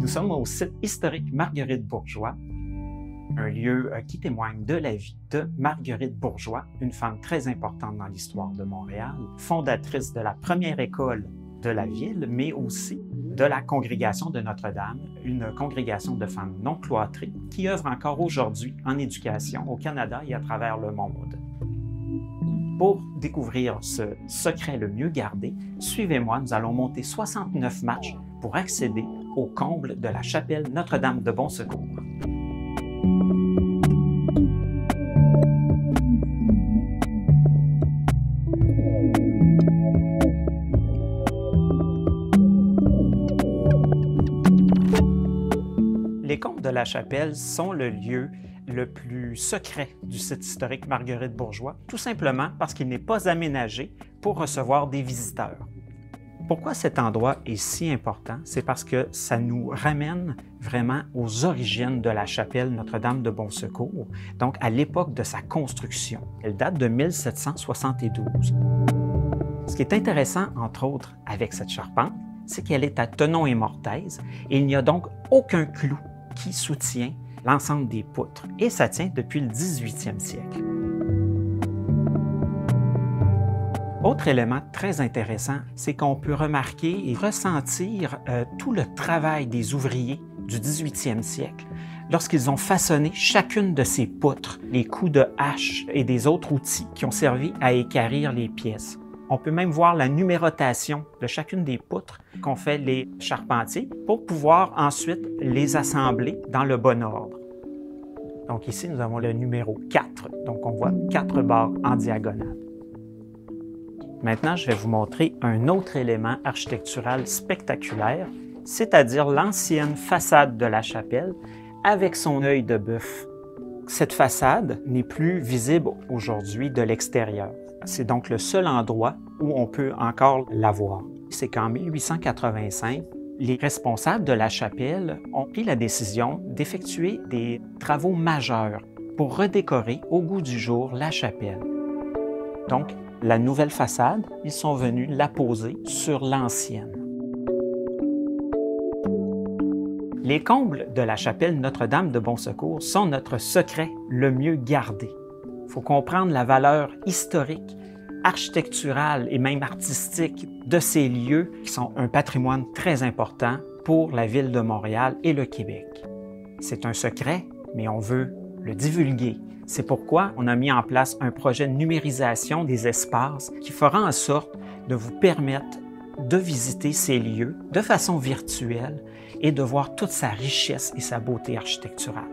sommes au site historique Marguerite Bourgeois, un lieu qui témoigne de la vie de Marguerite Bourgeois, une femme très importante dans l'histoire de Montréal, fondatrice de la première école de la ville, mais aussi de la congrégation de Notre-Dame, une congrégation de femmes non cloîtrées qui œuvre encore aujourd'hui en éducation au Canada et à travers le monde. Pour découvrir ce secret le mieux gardé, suivez-moi, nous allons monter 69 marches pour accéder au comble de la chapelle Notre-Dame de Bon Secours. Les combles de la chapelle sont le lieu le plus secret du site historique Marguerite Bourgeois, tout simplement parce qu'il n'est pas aménagé pour recevoir des visiteurs. Pourquoi cet endroit est si important? C'est parce que ça nous ramène vraiment aux origines de la chapelle Notre-Dame de Bon Secours, donc à l'époque de sa construction. Elle date de 1772. Ce qui est intéressant, entre autres, avec cette charpente, c'est qu'elle est à tenon et mortaise et il n'y a donc aucun clou qui soutient l'ensemble des poutres, et ça tient depuis le 18e siècle. Autre élément très intéressant, c'est qu'on peut remarquer et ressentir tout le travail des ouvriers du 18e siècle lorsqu'ils ont façonné chacune de ces poutres, les coups de hache et des autres outils qui ont servi à équarrir les pièces. On peut même voir la numérotation de chacune des poutres qu'ont fait les charpentiers pour pouvoir ensuite les assembler dans le bon ordre. Donc ici, nous avons le numéro 4. Donc on voit 4 barres en diagonale. Maintenant, je vais vous montrer un autre élément architectural spectaculaire, c'est-à-dire l'ancienne façade de la chapelle avec son œil de bœuf. Cette façade n'est plus visible aujourd'hui de l'extérieur. C'est donc le seul endroit où on peut encore la voir. C'est qu'en 1885, les responsables de la chapelle ont pris la décision d'effectuer des travaux majeurs pour redécorer au goût du jour la chapelle. Donc, la nouvelle façade, ils sont venus la poser sur l'ancienne. Les combles de la chapelle Notre-Dame de Bon Secours sont notre secret le mieux gardé. Il faut comprendre la valeur historique, architecturale et même artistique de ces lieux qui sont un patrimoine très important pour la ville de Montréal et le Québec. C'est un secret, mais on veut le divulguer. C'est pourquoi on a mis en place un projet de numérisation des espaces qui fera en sorte de vous permettre de visiter ces lieux de façon virtuelle et de voir toute sa richesse et sa beauté architecturale.